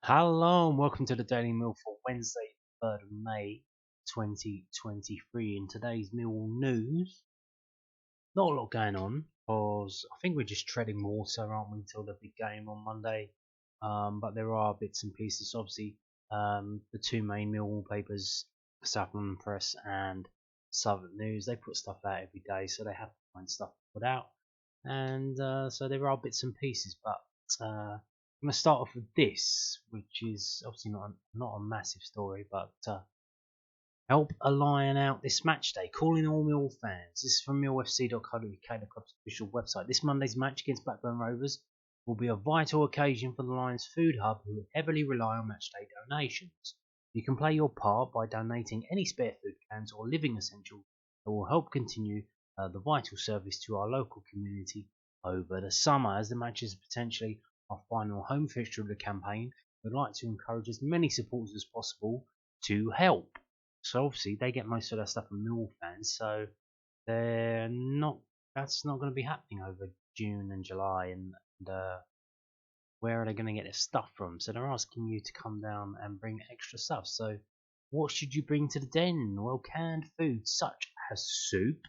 Hello and welcome to the Daily Mill for Wednesday, 3rd of May 2023. In today's Mill news, not a lot going on because I think we're just treading water, aren't we, until the big game on Monday. But there are bits and pieces. Obviously, the two main Millwall papers, South London Press and Southern News, they put stuff out every day, so they have to find stuff to put out. And so there are bits and pieces, but I'm going to start off with this, which is obviously not a massive story, but help a lion out this match day. Calling all Mill fans. This is from millfc.co.uk, the club's official website. This Monday's match against Blackburn Rovers will be a vital occasion for the Lions Food Hub, who heavily rely on matchday donations. You can play your part by donating any spare food cans or living essentials that will help continue the vital service to our local community over the summer. As the match is potentially our final home fixture of the campaign, we'd like to encourage as many supporters as possible to help. So obviously they get most of their stuff from Millwall fans, so that's not going to be happening over June and July, and where are they going to get their stuff from? So they're asking you to come down and bring extra stuff. So what should you bring to the den? Well, canned foods such as soup,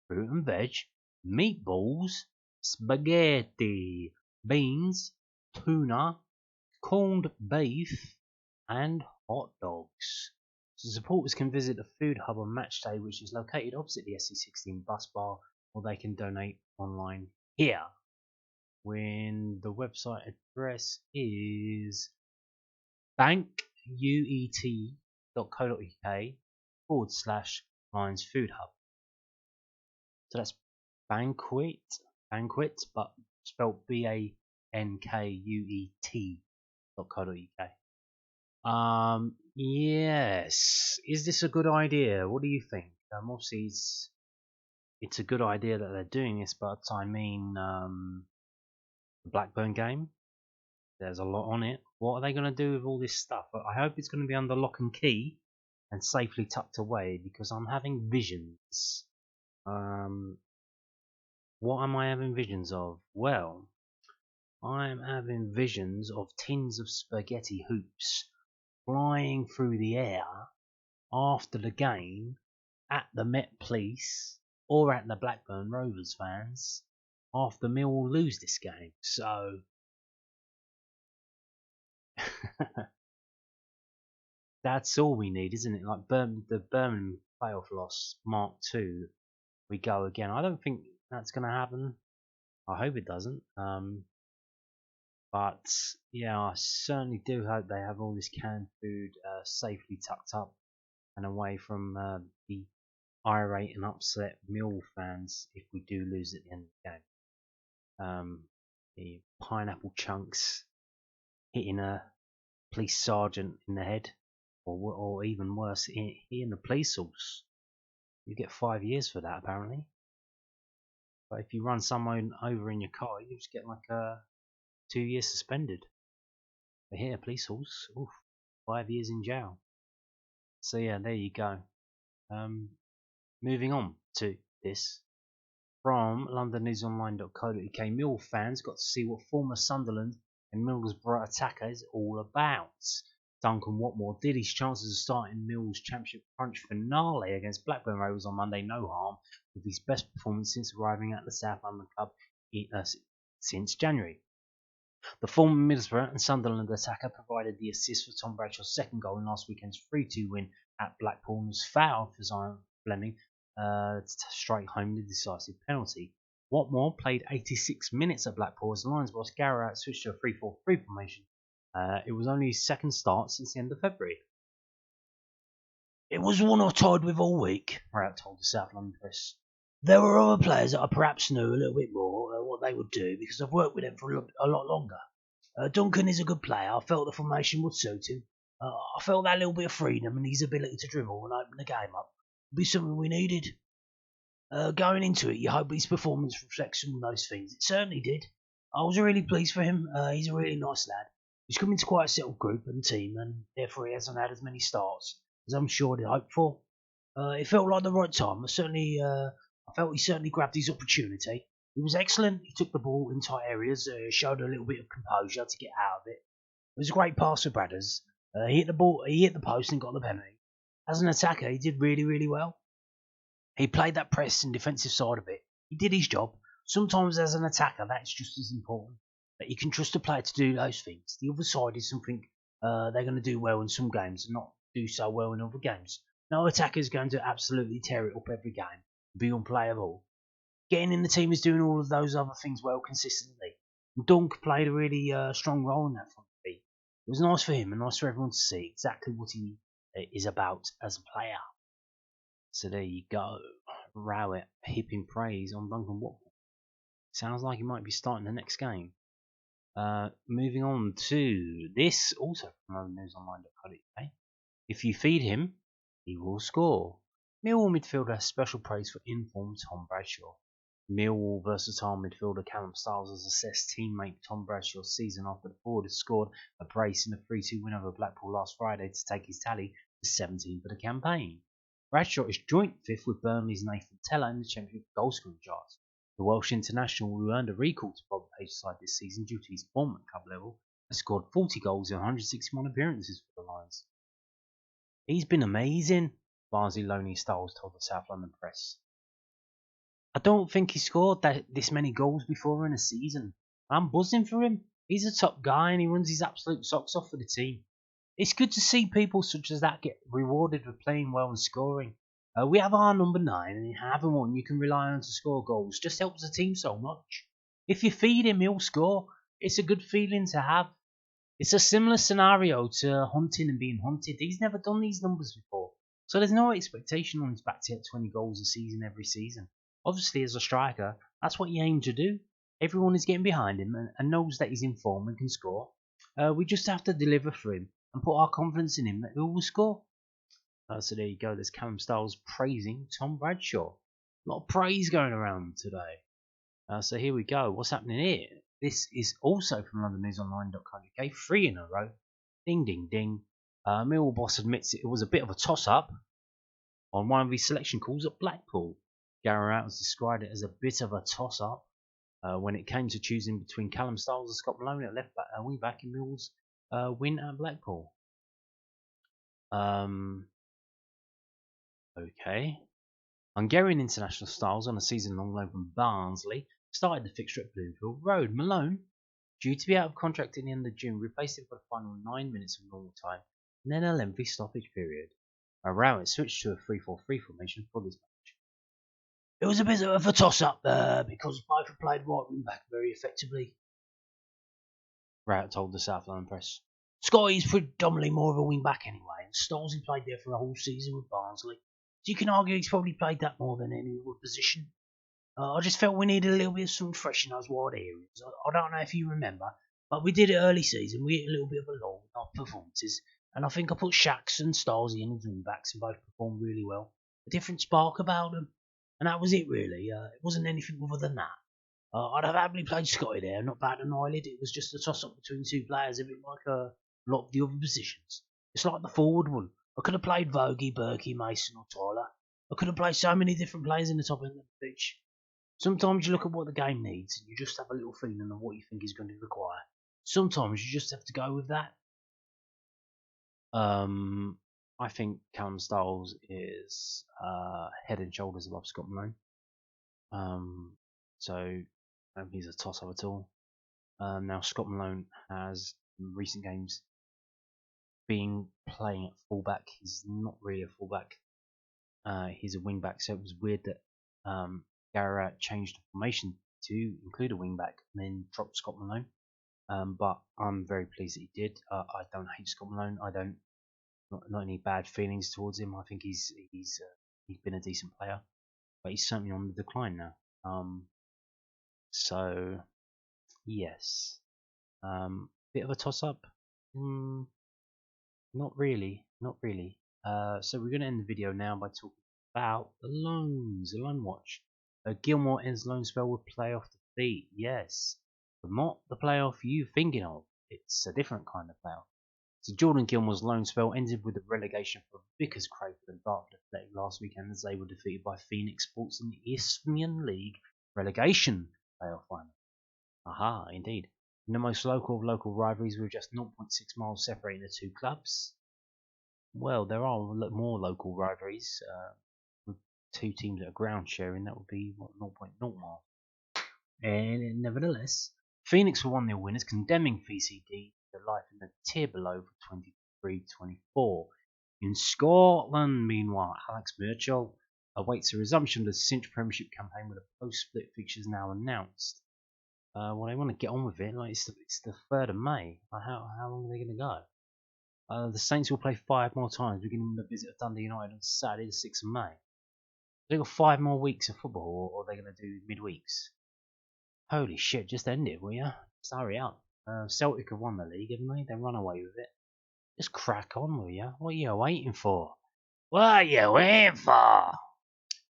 fruit and veg, meatballs, spaghetti, beans, tuna, corned beef, and hot dogs. So supporters can visit the food hub on match day, which is located opposite the SC16 bus bar, or they can donate online here. When the website address is bankuet.co.uk/Lions Food Hub. So that's banquet, but spelled BANKUET.co.uk. Yes. Is this a good idea? What do you think? Obviously, it's a good idea that they're doing this, but I mean, the Blackburn game, there's a lot on it. What are they going to do with all this stuff? I hope it's going to be under lock and key and safely tucked away, because I'm having visions. What am I having visions of? Well, I'm having visions of tins of spaghetti hoops flying through the air after the game at the Met Police or at the Blackburn Rovers fans after Millwall lose this game. So that's all we need, isn't it? Like the Birmingham playoff loss, Mark II, we go again. I don't think that's going to happen. I hope it doesn't. But yeah, I certainly do hope they have all this canned food safely tucked up and away from the irate and upset Mill fans if we do lose at the end of the game. The pineapple chunks hitting a police sergeant in the head, or even worse, hitting the police horse. You get 5 years for that, apparently. But if you run someone over in your car, you just get like 2 years suspended. But here, police horse, oof, 5 years in jail. So yeah, there you go. Moving on to this. From londonnewsonline.co.uk, Mill fans got to see what former Sunderland and Middlesbrough attacker is all about. Duncan Watmore did his chances of starting Mill's Championship Crunch finale against Blackburn Rovers on Monday no harm, with his best performance since arriving at the South London club since January. The former Middlesbrough and Sunderland attacker provided the assist for Tom Bradshaw's second goal in last weekend's 3-2 win at Blackpool and was fouled for Zion Fleming to strike home the decisive penalty. Watmore played 86 minutes at Blackpool as Lions boss Gary Rowett switched to a 3-4-3 formation. It was only his second start since the end of February. It was one I tied with all week, Rowett told the South London Press. There were other players that I perhaps knew a little bit more what they would do because I've worked with them for a lot longer. Duncan is a good player. I felt the formation would suit him. I felt that little bit of freedom and his ability to dribble and open the game up would be something we needed. Going into it, you hope his performance reflects some of those things. It certainly did. I was really pleased for him. He's a really nice lad. He's come into quite a settled group and team, and therefore he hasn't had as many starts as I'm sure he'd hoped for. It felt like the right time. I felt he certainly grabbed his opportunity. He was excellent. He took the ball in tight areas, showed a little bit of composure to get out of it. was a great pass for Bradders. He hit the ball, he hit the post and got the penalty. As an attacker, he did really, really well. He played that press and defensive side of it. He did his job. Sometimes as an attacker, that's just as important. That you can trust a player to do those things. The other side is something they're going to do well in some games and not do so well in other games. No attacker is going to absolutely tear it up every game, be unplayable. Getting in the team is doing all of those other things well consistently. Dunk played a really strong role in that front three. It was nice for him and nice for everyone to see exactly what he is about as a player. So there you go. Rowett heaping praise on Duncan Watmore. Sounds like he might be starting the next game. Moving on to this, also from newsonline.co.uk. If you feed him, he will score. Millwall midfielder has special praise for informed Tom Bradshaw. Millwall versatile midfielder Callum Styles has assessed teammate Tom Bradshaw's season after the forward has scored a brace in a 3-2 win over Blackpool last Friday to take his tally to 17 for the campaign. Bradshaw is joint fifth with Burnley's Nathan Tella in the Championship goalscoring charts. The Welsh international, who earned a recall to Bob Page's side this season due to his form at club level, has scored 40 goals in 161 appearances for the Lions. He's been amazing, Barnsley loanee Styles told the South London Press. I don't think he scored this many goals before in a season. I'm buzzing for him. He's a top guy and he runs his absolute socks off for the team. It's good to see people such as that get rewarded with playing well and scoring. We have our number 9 and having one you can rely on to score goals just helps the team so much. If you feed him, he'll score. It's a good feeling to have. It's a similar scenario to hunting and being hunted. He's never done these numbers before, so there's no expectation on his back to hit 20 goals a season every season. Obviously, as a striker, that's what you aim to do. Everyone is getting behind him and knows that he's in form and can score. We just have to deliver for him and put our confidence in him that he will score. So there you go. There's Callum Styles praising Tom Bradshaw. A lot of praise going around today. So here we go. What's happening here? This is also from LondonNewsOnline.co.uk. 3 in a row. Ding, ding, ding. Millwall boss admits it was a bit of a toss-up on one of his selection calls at Blackpool. Gary Rowett has described it as a bit of a toss-up when it came to choosing between Callum Styles and Scott Malone at left back, wing back in Millwall's win at Blackpool. Okay. Hungarian international Styles on a season-long loan from Barnsley started the fixture at Bloomfield Road. Malone, due to be out of contract at the end of June, replaced him for the final 9 minutes of normal time and then a lengthy stoppage period. Rowett switched to a 3-4-3 formation for this match. It was a bit of a toss-up because both have played right wing back very effectively, Rowett told the South London Press. Scotty's predominantly more of a wing back anyway, and Styles has played there for a whole season with Barnsley. So you can argue he's probably played that more than any other position. I just felt we needed a little bit of something fresh in those wide areas. I don't know if you remember, but we did it early season. We hit a little bit of a lull with our performances, and I think I put Shacks and Styles in as wing backs and both performed really well. A different spark about them, and that was it really. It wasn't anything other than that. I'd have happily played Scotty there, not bad an eyelid. It was just a toss-up between two players, a bit like a lot of the other positions. It's like the forward one. I could have played Vogie, Berkey, Mason or Tyler. I could have played so many different players in the top end of the pitch. Sometimes you look at what the game needs and you just have a little feeling of what you think is going to require. Sometimes you just have to go with that. I think Callum Styles is head and shoulders above Scott Malone. So I don't think he's a toss-up at all. Now Scott Malone has in recent games been playing at fullback. He's not really a fullback. He's a wingback, so it was weird that Gary changed the formation to include a wingback and then dropped Scott Malone. But I'm very pleased that he did. I don't hate Scott Malone. I don't not any bad feelings towards him. I think he's been a decent player, but he's certainly on the decline now. So yes, bit of a toss up. Not really. So we're going to end the video now by talking about the loans, the Loanwatch. Gilmore ends loan spell with playoff defeat. Yes, but not the playoff you're thinking of. It's a different kind of playoff. So Jordan Gilmore's loan spell ended with a relegation for Vickers, Crayford and Dartford Athletic last weekend as they were defeated by Phoenix Sports in the Isthmian League relegation playoff final. Aha, indeed. In the most local of local rivalries, with just 0.6 miles separating the two clubs. Well, there are more local rivalries with two teams that are ground sharing. That would be what, 0.0 miles. And nevertheless, Phoenix were 1-0 winners, condemning VCD to life in the tier below for 23-24. In Scotland, meanwhile, Alex Birchall awaits a resumption of the Cinch Premiership campaign with a post-split fixtures now announced. Well, they want to get on with it. Like it's the 3rd of May. Like how long are they going to go? The Saints will play 5 more times, beginning with a visit of Dundee United on Saturday, the 6th of May. They've got 5 more weeks of football, or are they going to do midweeks? Holy shit, just end it, will ya? Just hurry up. Celtic have won the league, haven't they? They run away with it. Just crack on, will ya? What are you waiting for? What are you waiting for?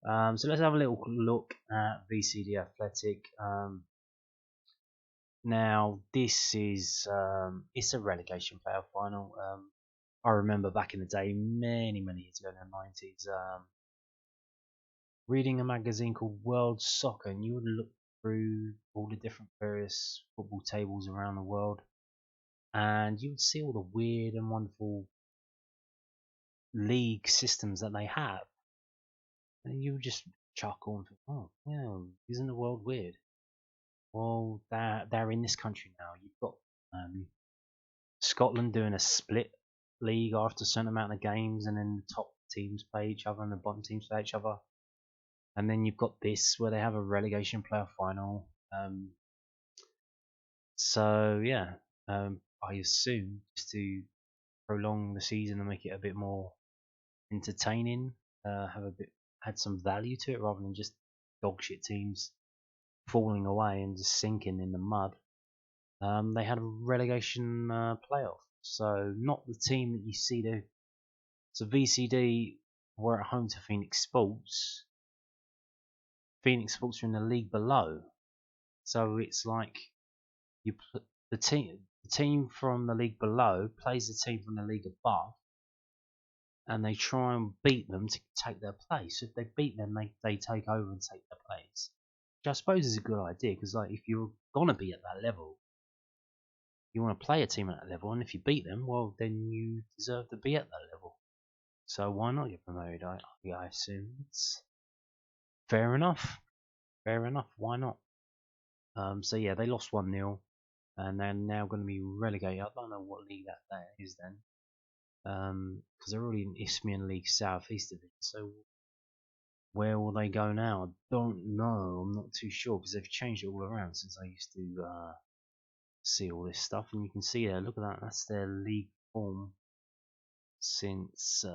So let's have a little look at VCD Athletic. Now, this is it's a relegation playoff final. I remember back in the day, many years ago in the 90s, reading a magazine called World Soccer, and you would look through all the different various football tables around the world, and you would see all the weird and wonderful league systems that they have, and you would just chuckle and think, oh, yeah, isn't the world weird? Well, they're in this country now. You've got Scotland doing a split league after a certain amount of games, and then the top teams play each other and the bottom teams play each other. And then you've got this where they have a relegation playoff final. So yeah, I assume just to prolong the season and make it a bit more entertaining, had some value to it rather than just dog shit teams falling away and just sinking in the mud. They had a relegation playoff, so not the team that you see there. So VCD were at home to Phoenix Sports. Phoenix Sports are in the league below, so it's like the team from the league below plays the team from the league above, and they try and beat them to take their place. If they beat them, they take over and take their place, which I suppose is a good idea, because like if you're gonna be at that level, you want to play a team at that level, and if you beat them, well, then you deserve to be at that level. So why not get promoted? I assume it's fair enough. Fair enough. Why not? So yeah, they lost 1-0, and they're now going to be relegated. I don't know what league that is then, because they're already in Isthmian League South East of it. So where will they go now? I don't know. I'm not too sure, because they've changed it all around since I used to see all this stuff. And you can see there, look at that. That's their league form since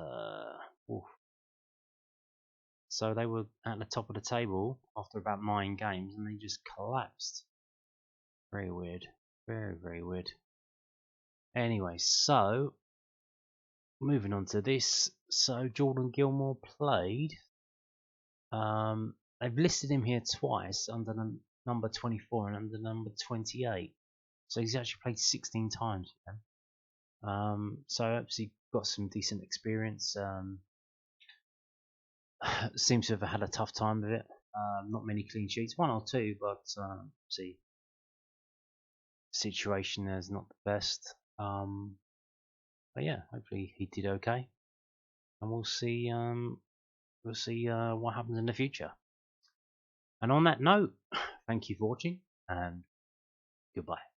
so they were at the top of the table after about 9 games, and they just collapsed. Very weird. Very weird. Anyway, so moving on to this. So Jordan Gilmore played. They've listed him here twice under the number 24 and under number 28. So he's actually played 16 times for them. So obviously got some decent experience. Seems to have had a tough time with it. Not many clean sheets, 1 or 2, but see, situation is not the best. But yeah, hopefully he did okay, and we'll see. What happens in the future. And on that note, thank you for watching, and goodbye.